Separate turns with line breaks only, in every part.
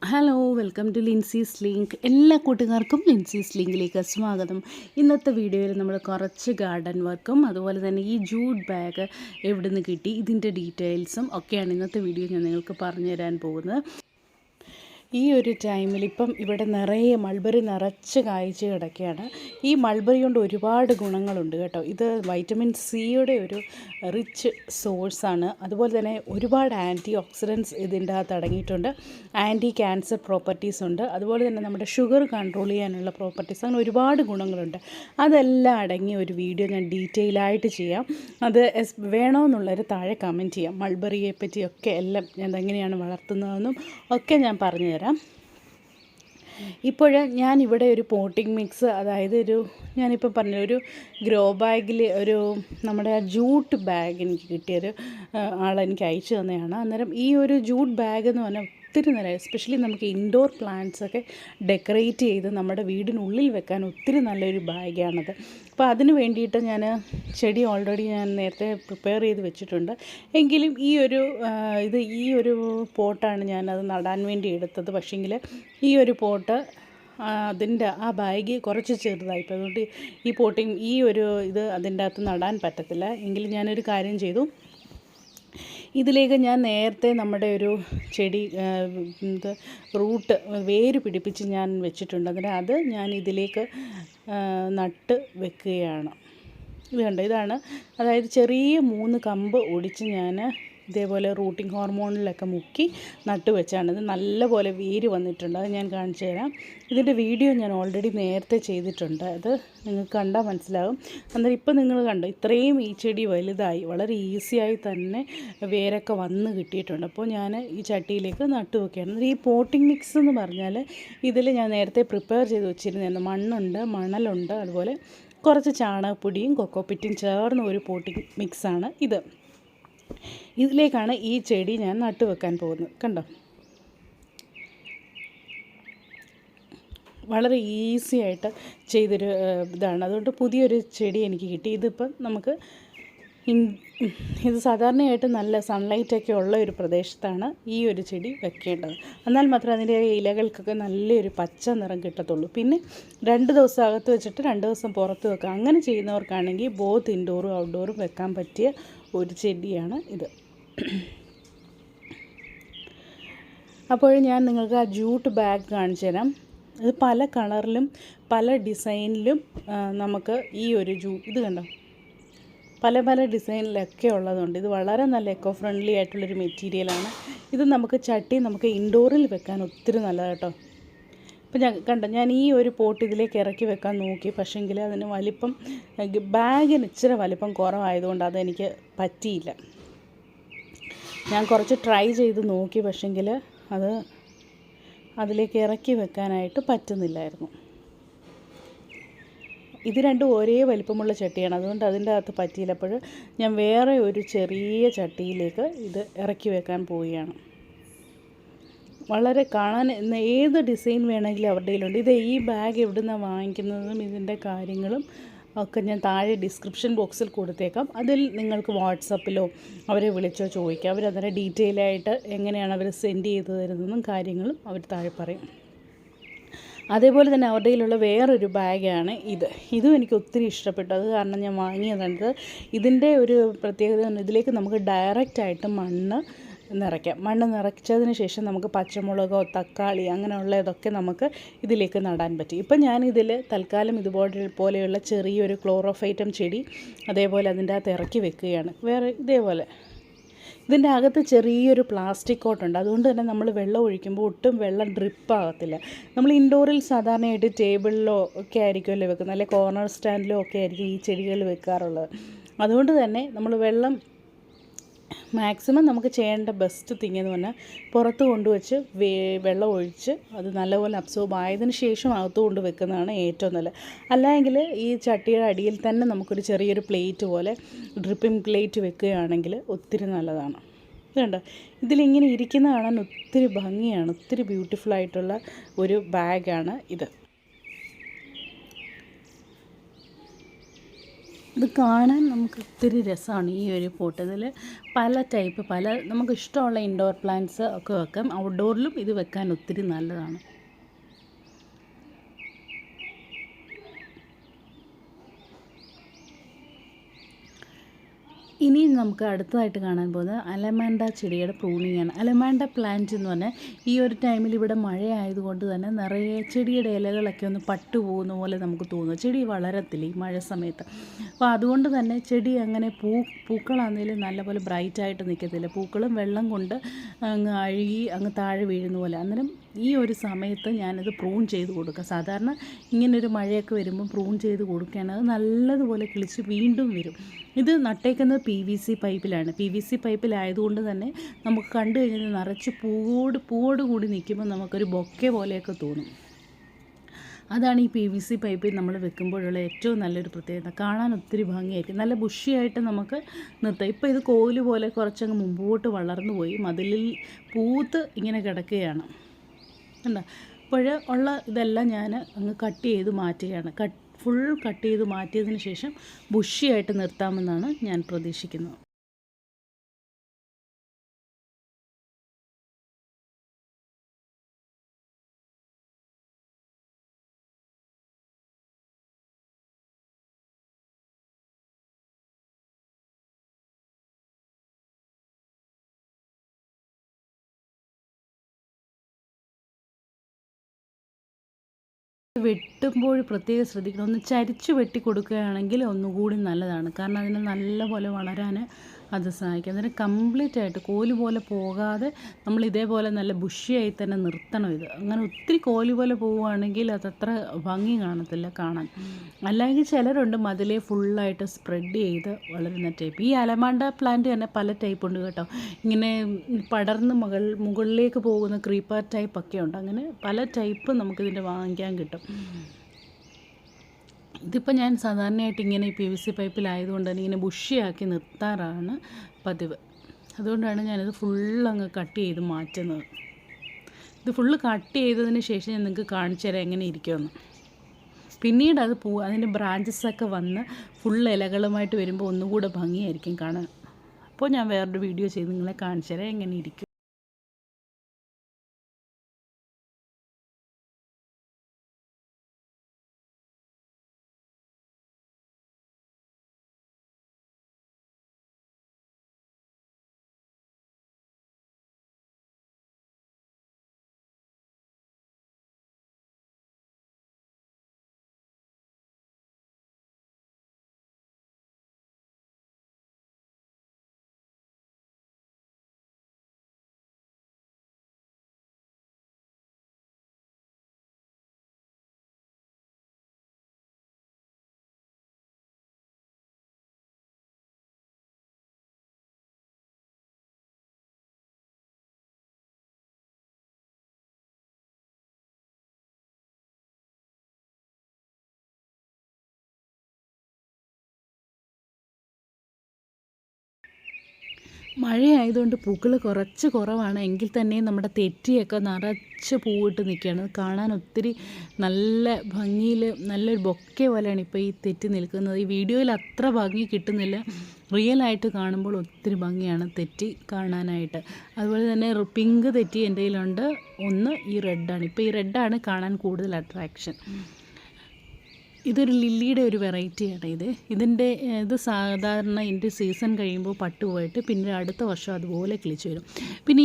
Hello welcome to ലിൻസീസ് link. എല്ലാ കൂട്ടുകാർക്കും ലിൻസീസ് ലിങ്കിലേക്ക് സ്വാഗതം. ഇന്നത്തെ വീഡിയോയിൽ നമ്മൾ കുറച്ച് ഗാർഡൻ വർക്കും അതുപോലെ തന്നെ ഈ ജൂട്ട് ബാഗ് എവിടെ നിന്ന് കിട്ടി ഇതിൻ്റെ ഡീറ്റെയിൽസും ഒക്കെയാണ് ഇന്നത്തെ വീഡിയോ ഞാൻ നിങ്ങൾക്ക് പറഞ്ഞു തരാൻ പോകുന്നത്. ഈ ഒരു ടൈമിൽ ഇപ്പം ഇവിടെ നിറയെ മൾബറി നിറച്ച് കായ്ച്ച് കിടക്കുകയാണ്. ഈ മൾബറി കൊണ്ട് ഒരുപാട് ഗുണങ്ങളുണ്ട് കേട്ടോ. ഇത് വൈറ്റമിൻ സിയുടെ ഒരു റിച്ച് സോഴ്സാണ്. അതുപോലെ തന്നെ ഒരുപാട് ആൻറ്റി ഓക്സിഡൻസ് ഇതിൻ്റെ അകത്ത് അടങ്ങിയിട്ടുണ്ട്. ആൻറ്റി ക്യാൻസർ പ്രോപ്പർട്ടീസ് ഉണ്ട്. അതുപോലെ തന്നെ നമ്മുടെ ഷുഗർ കൺട്രോൾ ചെയ്യാനുള്ള പ്രോപ്പർട്ടീസ്, അങ്ങനെ ഒരുപാട് ഗുണങ്ങളുണ്ട്. അതെല്ലാം അടങ്ങിയ ഒരു വീഡിയോ ഞാൻ ഡീറ്റെയിൽ ആയിട്ട് ചെയ്യാം. അത് വേണമെന്നുള്ളൊരു താഴെ കമൻറ്റ് ചെയ്യാം. മൾബറിയെ പറ്റിയൊക്കെ എല്ലാം ഞാൻ എങ്ങനെയാണ് വളർത്തുന്നതെന്നും ഒക്കെ ഞാൻ പറഞ്ഞു തരാം. ഇപ്പോൾ ഞാനിവിടെ ഒരു പോട്ടിംഗ് മിക്സ്, അതായത് ഞാനിപ്പോൾ പറഞ്ഞ ഒരു ഗ്രോ ബാഗിൽ നമ്മുടെ ആ ജൂട്ട് ബാഗ് എനിക്ക് കിട്ടിയൊരു ആളെനിക്ക് അയച്ചു തന്നെയാണ്. അന്നേരം ഈ ഒരു ജൂട്ട് ബാഗ് എന്ന് പറഞ്ഞാൽ ഒത്തിരി നല്ല, എസ്പെഷ്യലി നമുക്ക് ഇൻഡോർ പ്ലാന്റ്സൊക്കെ ഡെക്കറേറ്റ് ചെയ്ത് നമ്മുടെ വീടിനുള്ളിൽ വെക്കാൻ ഒത്തിരി നല്ലൊരു ബാഗാണത്. അപ്പോൾ അതിന് വേണ്ടിയിട്ട് ഞാൻ ചെടി ഓൾറെഡി ഞാൻ നേരത്തെ പ്രിപ്പയർ ചെയ്ത് വെച്ചിട്ടുണ്ട്. എങ്കിലും ഈ ഒരു പോട്ടാണ് ഞാനത് നടാൻ വേണ്ടി എടുത്തത്. പക്ഷേങ്കിൽ ഈ ഒരു പോട്ട് അതിൻ്റെ ആ ബാഗ് കുറച്ച് ചെറുതായിപ്പോൾ, അതുകൊണ്ട് ഇത് അതിൻ്റെ അകത്ത് നടാൻ പറ്റത്തില്ല. എങ്കിലും ഞാനൊരു കാര്യം ചെയ്തു. ഇതിലേക്ക് ഞാൻ നേരത്തെ നമ്മുടെ ഒരു ചെടി വേര് പിടിപ്പിച്ച് ഞാൻ വെച്ചിട്ടുണ്ട്. അതിന് അത് ഞാൻ ഇതിലേക്ക് നട്ട് വെക്കുകയാണ്. ഇത് കണ്ടോ, ഇതാണ്, അതായത് ചെറിയ 3 കമ്പ് ഒടിച്ച് ഞാൻ ഇതേപോലെ റൂട്ടിംഗ് ഹോർമോണിലൊക്കെ മുക്കി നട്ട് വെച്ചാണ്. ഇത് നല്ലപോലെ വേര് വന്നിട്ടുണ്ട്. അത് ഞാൻ കാണിച്ചു തരാം. ഇതിൻ്റെ വീഡിയോ ഞാൻ ഓൾറെഡി നേരത്തെ ചെയ്തിട്ടുണ്ട്. അത് നിങ്ങൾക്ക് കണ്ടാൽ മനസ്സിലാകും. അന്നേരം ഇപ്പോൾ നിങ്ങൾ കണ്ടോ, ഇത്രയും ഈ ചെടി വലുതായി വളരെ ഈസിയായി തന്നെ വേരൊക്കെ വന്ന് കിട്ടിയിട്ടുണ്ട്. അപ്പോൾ ഞാൻ ഈ ചട്ടിയിലേക്ക് നട്ട് വെക്കുകയാണ്. ഈ പോട്ടിംഗ് മിക്സ് എന്ന് പറഞ്ഞാൽ ഇതിൽ ഞാൻ നേരത്തെ പ്രിപ്പയർ ചെയ്ത് വെച്ചിരുന്നതാണ്. മണ്ണുണ്ട്, മണലുണ്ട്, അതുപോലെ കുറച്ച് ചാണകപ്പൊടിയും കൊക്കോപ്പിറ്റും ചേർന്ന ഒരു പോട്ടിംഗ് മിക്സാണ് ഇത്. ഇതിലേക്കാണ് ഈ ചെടി ഞാൻ നട്ടുവെക്കാൻ പോകുന്നത്. കണ്ടോ, വളരെ ഈസി ആയിട്ട് ചെയ്തൊരു ഇതാണ്. അതുകൊണ്ട് പുതിയൊരു ചെടി എനിക്ക് കിട്ടി. ഇതിപ്പം നമുക്ക് ഇത് സാധാരണയായിട്ട് നല്ല സൺലൈറ്റൊക്കെ ഉള്ള ഒരു പ്രദേശത്താണ് ഈ ഒരു ചെടി വെക്കേണ്ടത്. എന്നാൽ മാത്രമേ അതിൻ്റെ ഇലകൾക്കൊക്കെ നല്ലൊരു പച്ച നിറം കിട്ടത്തുള്ളൂ. പിന്നെ 2 ദിവസം അകത്ത് വെച്ചിട്ട് 2 ദിവസം പുറത്ത് വെക്കാം. അങ്ങനെ ചെയ്യുന്നവർക്കാണെങ്കിൽ ബോത്ത് ഇൻഡോറും ഔട്ട്ഡോറും വെക്കാൻ പറ്റിയ ഒരു ചെടിയാണ് ഇത്. അപ്പോൾ ഞാൻ നിങ്ങൾക്ക് ആ ജൂട്ട് ബാഗ് കാണിച്ചു തരാം. ഇത് പല കളറിലും പല ഡിസൈനിലും നമുക്ക് ഈ ഒരു ഇത് കണ്ടോ, പല ഡിസൈനിലൊക്കെ ഉള്ളതുണ്ട്. ഇത് വളരെ നല്ല എക്കോ ഫ്രണ്ട്ലി ആയിട്ടുള്ളൊരു മെറ്റീരിയലാണ്. ഇത് നമുക്ക് ഇൻഡോറിൽ വെക്കാൻ ഒത്തിരി നല്ലതാണ് കേട്ടോ. ഇപ്പോൾ ഞാൻ ഈ ഒരു പോട്ട് ഇതിലേക്ക് ഇറക്കി വെക്കാൻ നോക്കി. പക്ഷേങ്കിൽ അതിന് വലിപ്പം, ബാഗിന് ഇച്ചിരി വലിപ്പം കുറവായതുകൊണ്ട് അതെനിക്ക് പറ്റിയില്ല. ഞാൻ കുറച്ച് ട്രൈ ചെയ്ത് നോക്കി, പക്ഷേങ്കിൽ അതിലേക്ക് ഇറക്കി വെക്കാനായിട്ട് പറ്റുന്നില്ലായിരുന്നു. ഇത് രണ്ടും ഒരേ വലിപ്പമുള്ള ചട്ടിയാണ്, അതുകൊണ്ട് അതിൻ്റെ അകത്ത് പറ്റിയില്ല. അപ്പോൾ ഞാൻ വേറെ ഒരു ചെറിയ ചട്ടിയിലേക്ക് ഇത് ഇറക്കി വെക്കാൻ പോവുകയാണ്. വളരെ കാണാൻ ഏത് ഡിസൈൻ വേണമെങ്കിലും അവരുടെ കയ്യിലുണ്ട്. ഈ ബാഗ് എവിടെ നിന്നാണ് വാങ്ങിക്കുന്നതും ഇതിൻ്റെ കാര്യങ്ങളും ഒക്കെ ഞാൻ താഴെ ഡിസ്ക്രിപ്ഷൻ ബോക്സിൽ കൊടുത്തേക്കാം. അതിൽ നിങ്ങൾക്ക് വാട്സപ്പിലോ അവരെ വിളിച്ചോ ചോദിക്കാം. അവരതിൻ്റെ ഡീറ്റെയിൽ ആയിട്ട് എങ്ങനെയാണ് അവർ സെൻഡ് ചെയ്ത് തരുന്നതെന്നും കാര്യങ്ങളും അവർ താഴെ പറയും. അതേപോലെ തന്നെ അവരുടെ കയ്യിലുള്ള വേറൊരു ബാഗാണ് ഇതും എനിക്ക് ഒത്തിരി ഇഷ്ടപ്പെട്ടു. അത് കാരണം ഞാൻ വാങ്ങിയതാണ്. ഇതിൻ്റെ ഒരു പ്രത്യേകത, ഇതിലേക്ക് നമുക്ക് ഡയറക്റ്റായിട്ട് മണ്ണ് നിറച്ചതിന് ശേഷം നമുക്ക് പച്ചമുളകോ തക്കാളി അങ്ങനെയുള്ളതൊക്കെ നമുക്ക് ഇതിലേക്ക് നടാൻ പറ്റും. ഇപ്പം ഞാനിതിൽ തൽക്കാലം പോലെയുള്ള ചെറിയൊരു ക്ലോറോഫൈറ്റം ചെടി അതേപോലെ അതിൻ്റെ അകത്ത് ഇറക്കി വെക്കുകയാണ്. ഇതേപോലെ ഇതിൻ്റെ അകത്ത് ചെറിയൊരു പ്ലാസ്റ്റിക് കോട്ടുണ്ട്. അതുകൊണ്ട് തന്നെ നമ്മൾ വെള്ളം ഒഴിക്കുമ്പോൾ ഒട്ടും വെള്ളം ഡ്രിപ്പാകത്തില്ല. നമ്മൾ ഇൻഡോറിൽ സാധാരണയായിട്ട് ടേബിളിലോ ഒക്കെ ആയിരിക്കുമല്ലോ വെക്കുന്നത്, അല്ലെങ്കിൽ കോർണർ സ്റ്റാൻഡിലോ ഒക്കെ ആയിരിക്കും ഈ ചെടികൾ വെക്കാറുള്ളത്. അതുകൊണ്ട് തന്നെ നമ്മൾ മാക്സിമം നമുക്ക് ചെയ്യേണ്ട ബെസ്റ്റ് തിങ് എന്ന് പറഞ്ഞാൽ പുറത്ത് കൊണ്ടുവച്ച് വെള്ളം ഒഴിച്ച് അത് നല്ലപോലെ അബ്സോർബ് ആയതിനു ശേഷം അകത്ത് കൊണ്ട് വെക്കുന്നതാണ് ഏറ്റവും നല്ലത്. അല്ലെങ്കിൽ ഈ ചട്ടിയുടെ അടിയിൽ തന്നെ നമുക്കൊരു ചെറിയൊരു പ്ലേറ്റ് പോലെ ഡ്രിപ്പിംഗ് പ്ലേറ്റ് വെക്കുകയാണെങ്കിൽ ഒത്തിരി നല്ലതാണ്. ഇത് കണ്ടോ, ഇതിലിങ്ങനെ ഇരിക്കുന്ന കാണാൻ ഒത്തിരി ഭംഗിയാണ്. ഒത്തിരി ബ്യൂട്ടിഫുള്ളായിട്ടുള്ള ഒരു ബാഗാണ് ഇത്. ഇത് കാണാൻ നമുക്ക് ഒത്തിരി രസമാണ് ഈ ഒരു പോട്ട്. ഇതിൽ പല ടൈപ്പ് നമുക്ക് ഇഷ്ടമുള്ള ഇൻഡോർ പ്ലാന്റ്സ് ഒക്കെ വെക്കാം. ഔട്ട്ഡോറിലും ഇത് വെക്കാൻ ഒത്തിരി നല്ലതാണ്. ഇനി നമുക്ക് അടുത്തതായിട്ട് കാണാൻ പോകുന്നത് അലമാൻഡ ചെടിയുടെ പ്രൂണിങ് ആണ്. അലമാൻഡ പ്ലാന്റ് എന്ന് പറഞ്ഞാൽ ഈ ഒരു ടൈമിൽ ഇവിടെ മഴ ആയതുകൊണ്ട് തന്നെ നിറയെ ചെടിയുടെ ഇലകളൊക്കെ ഒന്ന് പട്ടു പോകുന്ന പോലെ നമുക്ക് തോന്നും. ചെടി വളരത്തില്ല ഈ മഴ സമയത്ത്. അപ്പോൾ അതുകൊണ്ട് തന്നെ ചെടി അങ്ങനെ പൂക്കളാണെങ്കിലും നല്ലപോലെ ബ്രൈറ്റായിട്ട് നിൽക്കത്തില്ല. പൂക്കളും വെള്ളം കൊണ്ട് അങ്ങ് അഴുകി അങ്ങ് താഴെ വീഴുന്ന പോലെ. അന്നേരം ഈ ഒരു സമയത്ത് ഞാനത് പ്രൂൺ ചെയ്ത് കൊടുക്കുക. സാധാരണ ഇങ്ങനൊരു മഴയൊക്കെ വരുമ്പോൾ പ്രൂൺ ചെയ്ത് കൊടുക്കുകയാണെങ്കിൽ അത് നല്ലതുപോലെ കിളിച്ച് വീണ്ടും വരും. ഇത് നട്ടേക്കുന്നത് PVC പൈപ്പിലാണ്. PVC പൈപ്പിലായതുകൊണ്ട് തന്നെ നമുക്ക് കണ്ടു കഴിഞ്ഞാൽ നിറച്ച് പൂവോട് കൂടി നിൽക്കുമ്പോൾ നമുക്കൊരു ബൊക്കെ പോലെയൊക്കെ തോന്നും. അതാണ് ഈ PVC പൈപ്പിൽ നമ്മൾ വെക്കുമ്പോഴുള്ള ഏറ്റവും നല്ലൊരു പ്രത്യേകത. കാണാൻ ഒത്തിരി ഭംഗിയായിരിക്കും. നല്ല ബുഷിയായിട്ട് നമുക്ക് നിർത്താം. ഇപ്പോൾ ഇത് കോല് പോലെ കുറച്ചങ്ങ് മുമ്പോട്ട് വളർന്നു പോയി മതിലിൽ പൂത്ത് ഇങ്ങനെ കിടക്കുകയാണ്. കണ്ടോ? അപ്പോൾ ഉള്ള ഇതെല്ലാം ഞാൻ അങ്ങ് കട്ട് ചെയ്ത് മാറ്റുകയാണ്. ഫുൾ കട്ട് ചെയ്ത് മാറ്റിയതിന് ശേഷം ബുഷിയായിട്ട് നിർത്താമെന്നാണ് ഞാൻ പ്രതീക്ഷിക്കുന്നത്. വെട്ടുമ്പോൾ പ്രത്യേകം ശ്രദ്ധിക്കണം. ഒന്ന് ചരിച്ച് വെട്ടി കൊടുക്കുകയാണെങ്കിൽ ഒന്നുകൂടി നല്ലതാണ്. കാരണം അതിന് നല്ലപോലെ വളരാൻ അത് സഹായിക്കും. അന്നേരം കംപ്ലീറ്റ് ആയിട്ട് കോല് പോലെ പോകാതെ നമ്മൾ ഇതേപോലെ നല്ല ബുഷിയായി തന്നെ നിർത്തണം ഇത്. അങ്ങനെ ഒത്തിരി കോല് പോലെ പോവുകയാണെങ്കിൽ അതത്ര ഭംഗി കാണത്തില്ല കാണാൻ. അല്ലെങ്കിൽ ചിലരുണ്ട് മതിലെ ഫുള്ളായിട്ട് സ്പ്രെഡ് ചെയ്ത് വളരുന്ന ടൈപ്പ്. ഈ അലമാൻഡ പ്ലാന്റ് തന്നെ പല ടൈപ്പ് ഉണ്ട് കേട്ടോ. ഇങ്ങനെ പടർന്ന് മുകളിലേക്ക് പോകുന്ന ക്രീപ്പർ ടൈപ്പൊക്കെ ഉണ്ട്. അങ്ങനെ പല ടൈപ്പ് നമുക്കിതിൻ്റെ വാങ്ങിക്കാൻ കിട്ടും. ഇതിപ്പോൾ ഞാൻ സാധാരണയായിട്ട് ഇങ്ങനെ ഈ PVC പൈപ്പിലായതുകൊണ്ട് തന്നെ ഇങ്ങനെ ബുഷിയാക്കി നിർത്താറാണ് പതിവ്. അതുകൊണ്ടാണ് ഞാനിത് ഫുള്ളങ്ങ് കട്ട് ചെയ്ത് മാറ്റുന്നത്. ഇത് ഫുള്ള് കട്ട് ചെയ്തതിന് ശേഷം ഞാൻ നിങ്ങൾക്ക് കാണിച്ചു തരാം എങ്ങനെ ഇരിക്കുമെന്ന്. പിന്നീട് അത് അതിൻ്റെ ബ്രാഞ്ചസൊക്കെ വന്ന് ഫുൾ ഇലകളുമായിട്ട് വരുമ്പോൾ ഒന്നുകൂടെ ഭംഗിയായിരിക്കും കാണാൻ. അപ്പോൾ ഞാൻ വേറൊരു വീഡിയോ ചെയ്ത് നിങ്ങളെ കാണിച്ചു തരാം എങ്ങനെ ഇരിക്കും. മഴയായതുകൊണ്ട് പൂക്കൾ കുറച്ച് കുറവാണ്. എങ്കിൽ തന്നെയും നമ്മുടെ തെറ്റിയൊക്കെ നിറച്ച് പൂവിട്ട് നിൽക്കുകയാണ്. കാണാൻ ഒത്തിരി നല്ല ഭംഗിയിൽ നല്ലൊരു ബൊക്കെ പോലെയാണ് ഇപ്പോൾ ഈ തെറ്റി നിൽക്കുന്നത്. ഈ വീഡിയോയിൽ അത്ര ഭംഗി കിട്ടുന്നില്ല. റിയലായിട്ട് കാണുമ്പോൾ ഒത്തിരി ഭംഗിയാണ് തെറ്റി കാണാനായിട്ട്. അതുപോലെ തന്നെ പിങ്ക് തെറ്റി എൻ്റെ കയ്യിലുണ്ട്. ഒന്ന് ഈ റെഡാണ്. ഇപ്പോൾ ഈ റെഡാണ് കാണാൻ കൂടുതൽ അട്രാക്ഷൻ. ഇതൊരു ലില്ലിയുടെ ഒരു വെറൈറ്റിയാണ് ഇത് സാധാരണ ഇതിൻ്റെ സീസൺ കഴിയുമ്പോൾ പട്ടുപോയിട്ട് പിന്നെ അടുത്ത വർഷം അതുപോലെ കിളിച്ച് വരും. പിന്നെ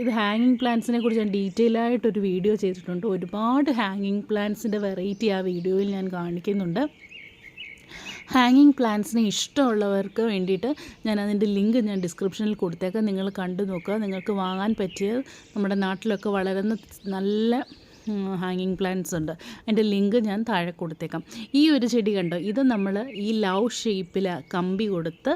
ഇത് ഹാങ്ങിങ് പ്ലാന്റ്സിനെ കുറിച്ച് ഞാൻ ഡീറ്റെയിൽ ആയിട്ടൊരു വീഡിയോ ചെയ്തിട്ടുണ്ട്. ഒരുപാട് ഹാങ്ങിങ് പ്ലാന്റ്സിൻ്റെ വെറൈറ്റി ആ വീഡിയോയിൽ ഞാൻ കാണിക്കുന്നുണ്ട്. ഹാങ്ങിങ് പ്ലാന്റ്സിന് ഇഷ്ടമുള്ളവർക്ക് വേണ്ടിയിട്ട് ഞാൻ അതിൻ്റെ ലിങ്ക് ഞാൻ ഡിസ്ക്രിപ്ഷനിൽ കൊടുത്തേക്കാം. നിങ്ങൾ കണ്ടു നോക്കുക. നിങ്ങൾക്ക് വാങ്ങാൻ പറ്റിയ നമ്മുടെ നാട്ടിലൊക്കെ വളരുന്ന നല്ല ഹാങ്ങിങ് പ്ലാന്റ്സ് ഉണ്ട്. അതിൻ്റെ ലിങ്ക് ഞാൻ താഴെ കൊടുത്തേക്കാം. ഈ ഒരു ചെടി കണ്ടോ, ഇത് നമ്മൾ ഈ ലവ് ഷേപ്പിൽ കമ്പി കൊടുത്ത്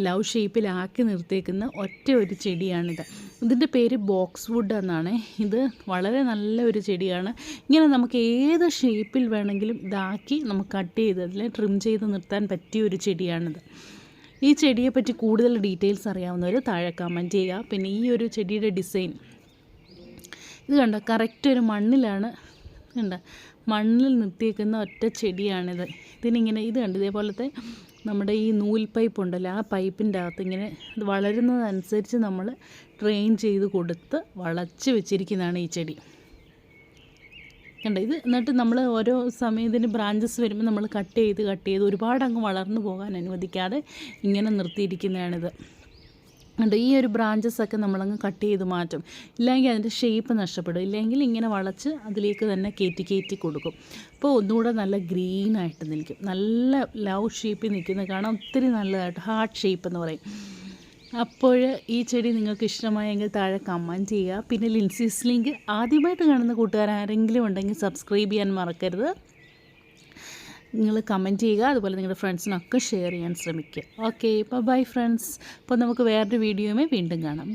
ലവ് ഷേപ്പിലാക്കി നിർത്തിയേക്കുന്ന ഒറ്റ ഒരു ചെടിയാണിത്. ഇതിൻ്റെ പേര് ബോക്സ് വുഡ് എന്നാണ്. ഇത് വളരെ നല്ല ഒരു ചെടിയാണ്. ഇങ്ങനെ നമുക്ക് ഏത് ഷേപ്പിൽ വേണമെങ്കിലും ഇതാക്കി നമുക്ക് കട്ട് ചെയ്ത് അതിൽ ട്രിം ചെയ്ത് നിർത്താൻ പറ്റിയ ഒരു ചെടിയാണിത്. ഈ ചെടിയെപ്പറ്റി കൂടുതൽ ഡീറ്റെയിൽസ് അറിയാവുന്നവർ താഴെ കമൻറ്റ് ചെയ്യുക. പിന്നെ ഈ ഒരു ചെടിയുടെ ഡിസൈൻ ഇത് കണ്ടോ, കറക്റ്റ് ഒരു മണ്ണിലാണ് കണ്ടോ, മണ്ണിൽ നിർത്തിയേക്കുന്ന ഒറ്റ ചെടിയാണിത്. ഇതിനിങ്ങനെ ഇത് കണ്ടോ, ഇതേപോലത്തെ നമ്മുടെ ഈ നൂൽ പൈപ്പ് ഉണ്ടല്ലോ, ആ പൈപ്പിൻ്റെ അകത്ത് ഇങ്ങനെ ഇത് വളരുന്നതനുസരിച്ച് നമ്മൾ ട്രെയിൻ ചെയ്ത് കൊടുത്ത് വളച്ച് വെച്ചിരിക്കുന്നതാണ് ഈ ചെടി. കണ്ടോ ഇത്. എന്നിട്ട് നമ്മൾ ഓരോ സമയത്തിന് ബ്രാഞ്ചസ് വരുമ്പോൾ നമ്മൾ കട്ട് ചെയ്ത് ഒരുപാട് അങ്ങ് വളർന്നു പോകാൻ അനുവദിക്കാതെ ഇങ്ങനെ നിർത്തിയിരിക്കുന്നതാണിത്. കണ്ടോ ഈ ഒരു ബ്രാഞ്ചസൊക്കെ നമ്മളങ്ങ് കട്ട് ചെയ്ത് മാറ്റും, ഇല്ലെങ്കിൽ അതിൻ്റെ ഷേപ്പ് നഷ്ടപ്പെടും. ഇല്ലെങ്കിൽ ഇങ്ങനെ വളച്ച് അതിലേക്ക് തന്നെ കയറ്റി കൊടുക്കും. അപ്പോൾ ഒന്നുകൂടെ നല്ല ഗ്രീനായിട്ട് നിൽക്കും. നല്ല ലവ് ഷേപ്പിൽ നിൽക്കുന്ന കാണാൻ ഒത്തിരി നല്ലതായിട്ട്, ഹാർട്ട് ഷേപ്പ് എന്ന് പറയും. അപ്പോൾ ഈ ചെടി നിങ്ങൾക്ക് ഇഷ്ടമായെങ്കിൽ താഴെ കമൻറ്റ് ചെയ്യുക. പിന്നെ ലിൻസീസ് ലിങ്ക് ആദ്യമായിട്ട് കാണുന്ന കൂട്ടുകാരാരെങ്കിലും ഉണ്ടെങ്കിൽ സബ്സ്ക്രൈബ് ചെയ്യാൻ മറക്കരുത്. നിങ്ങൾ കമൻറ്റ് ചെയ്യുക, അതുപോലെ നിങ്ങളുടെ ഫ്രണ്ട്സിനൊക്കെ ഷെയർ ചെയ്യാൻ ശ്രമിക്കുക. Okay, bye friends. അപ്പോൾ നമുക്ക് വേറൊരു വീഡിയോയുമേ വീണ്ടും കാണാം.